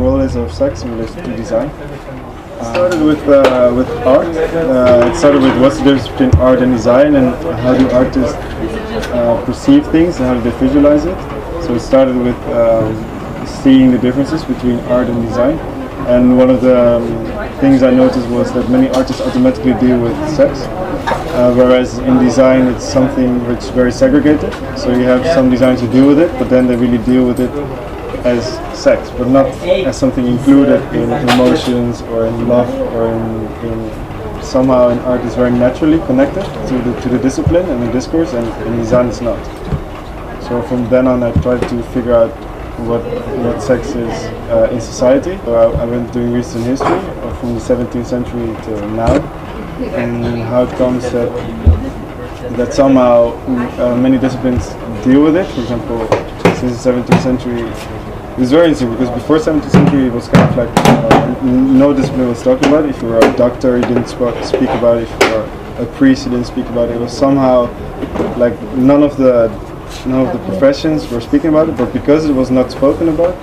role is of sex in relation to design. It started with art. It started with what's the difference between art and design, and how do artists perceive things and how do they visualize it. So it started with seeing the differences between art and design. And one of the things I noticed was that many artists automatically deal with sex, whereas in design it's something which is very segregated. So you have some designers who deal with it, but then they really deal with it as sex, but not as something included in emotions or in love or in somehow in art is very naturally connected to the discipline and the discourse, and in design it's not. So from then on I tried to figure out what sex is in society. So I went doing research in history from the 17th century to now, and how it comes that somehow many disciplines deal with it. For example, since the 17th century, it's very interesting because before 17th century it was kind of like no discipline was talking about it. If you were a doctor, you didn't speak about it. If you were a priest, you didn't speak about it. It was somehow like none of the professions were speaking about it, but because it was not spoken about,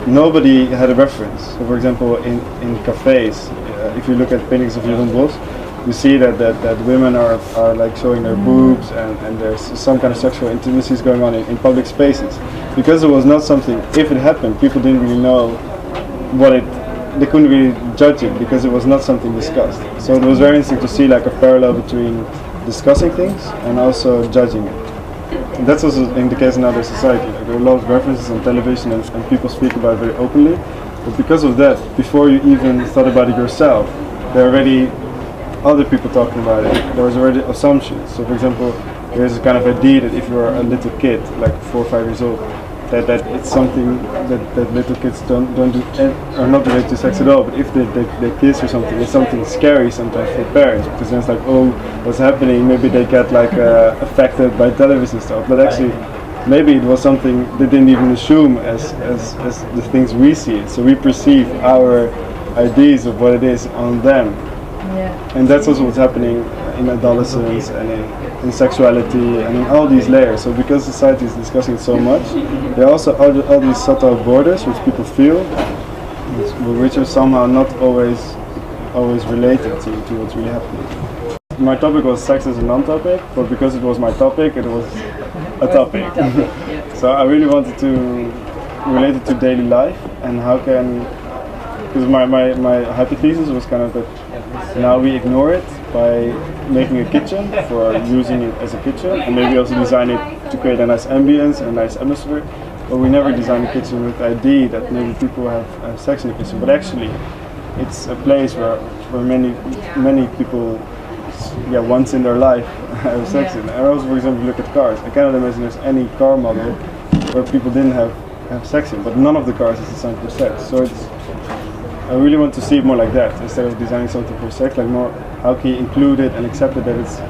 nobody had a reference. So for example, in cafes, if you look at paintings of Jeroen Bos, you see that women are like showing their boobs, and there's some kind of sexual intimacies going on in public spaces. Because it was not something, if it happened, people didn't really know they couldn't really judge it because it was not something discussed. So it was very interesting to see like a parallel between discussing things and also judging it. And that's also in the case in other society. Like, there are a lot of references on television and people speak about it very openly. But because of that, before you even thought about it yourself, there are already other people talking about it. There was already assumptions. So for example, there's a kind of idea that if you're a little kid, like 4 or 5 years old, that it's something that little kids don't do, are not related to sex at all. But if they kiss or something, it's something scary sometimes for parents, because then it's like, oh, what's happening? Maybe they get like affected by television stuff. But actually, maybe it was something they didn't even assume as the things we see it. So we perceive our ideas of what it is on them. Yeah. And that's also what's happening in adolescence and in sexuality and in all these layers. So because society is discussing it so much, there are also all these subtle borders which people feel, which are somehow not always related to what's really happening. My topic was sex as a non-topic, but because it was my topic, it was a topic. So I really wanted to relate it to daily life and how can, because my hypothesis was kind of that now we ignore it by making a kitchen for using it as a kitchen, and maybe also design it to create a nice ambience and a nice atmosphere. But we never design a kitchen with the idea that maybe people have sex in the kitchen. But actually, it's a place where many people, once in their life have sex in. And also, for example, look at cars. I cannot imagine there's any car model where people didn't have sex in. But none of the cars is designed for sex. So I really want to see it more like that, instead of designing something for sex, like more how can you include it and accept it that it's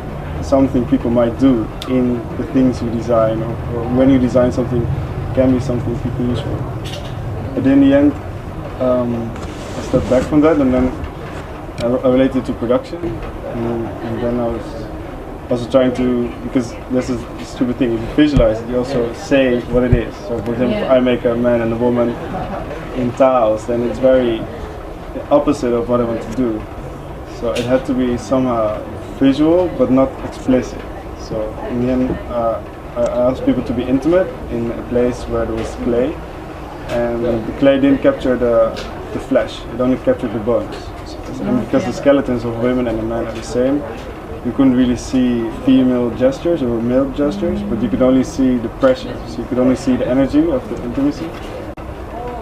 something people might do in the things you design, or when you design something, can be something people use for. But in the end, I stepped back from that, and then I related to production, and then I was also trying to, because this is a stupid thing, if you visualize it, you also say what it is. So for example, if I make a man and a woman in tiles, then it's very opposite of what I want to do. So it had to be somehow visual but not explicit. So in the end, I asked people to be intimate in a place where there was clay, and the clay didn't capture the flesh, it only captured the bones. And because the skeletons of women and the men are the same, you couldn't really see female gestures or male gestures, but you could only see the pressure, so you could only see the energy of the intimacy.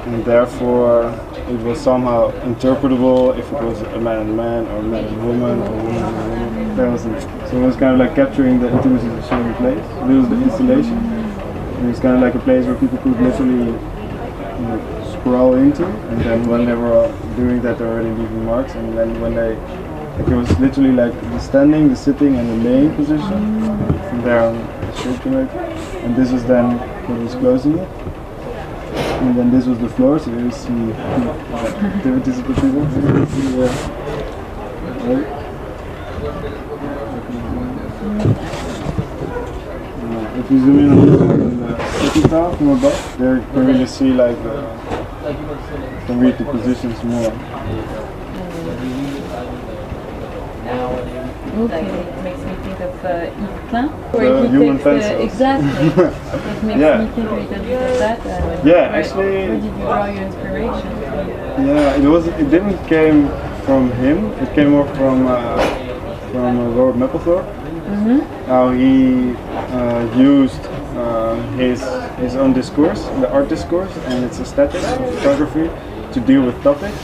And therefore it was somehow interpretable if it was a man and a man, or a man and a woman, or a woman and a woman. So it was kind of like capturing the intimacy of a certain place. So this was the installation. It was kind of like a place where people could literally scroll into, and then when they were doing that, they were already leaving marks. And then when they, like, it was literally like the standing, the sitting, and the laying position. From there on, the shape to make. And this was then what was closing it. And then this was the floor, so you see activities of the people. If you zoom in on the second tile from above, there you can really see like can read the positions more. Okay, it makes me think of Yves Klein. The human pencils. Exactly. It makes me think a little bit of that. Actually. Where did you draw your inspiration? Yeah, it didn't came from him. It came more from Robert Mapplethorpe. How he used his own discourse, the art discourse, and its aesthetics of photography to deal with topics.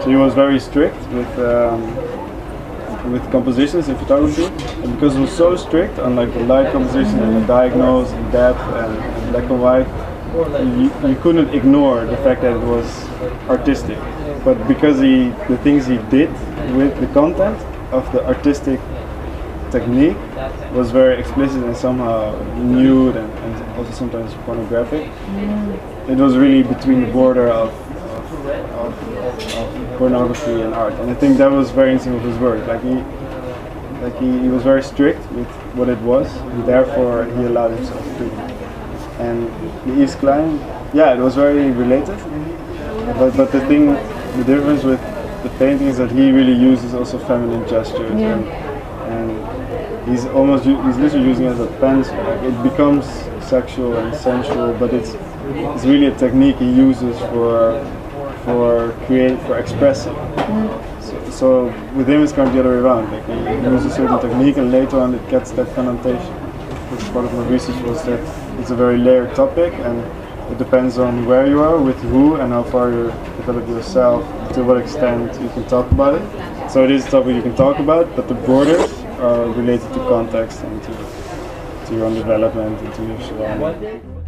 So he was very strict with compositions in photography, and because he was so strict on like the light composition and the diagonals and depth and black and white, you couldn't ignore the fact that it was artistic. But because the things he did with the content of the artistic technique was very explicit and somehow nude and also sometimes pornographic, it was really between the border of pornography and art, and I think that was very interesting with his work. He was very strict with what it was, and therefore he allowed himself freedom. And the Yves Klein, it was very related. But the difference with the painting is that he really uses also feminine gestures, and he's literally using it as a pencil. Like, it becomes sexual and sensual, but it's really a technique he uses for expressing. So with him it's kind of the other way around. Like he uses a certain technique and later on it gets that connotation. Because part of my research was that it's a very layered topic and it depends on where you are, with who, and how far you develop yourself, to what extent you can talk about it. So it is a topic you can talk about, but the borders are related to context and to your own development and to your surroundings.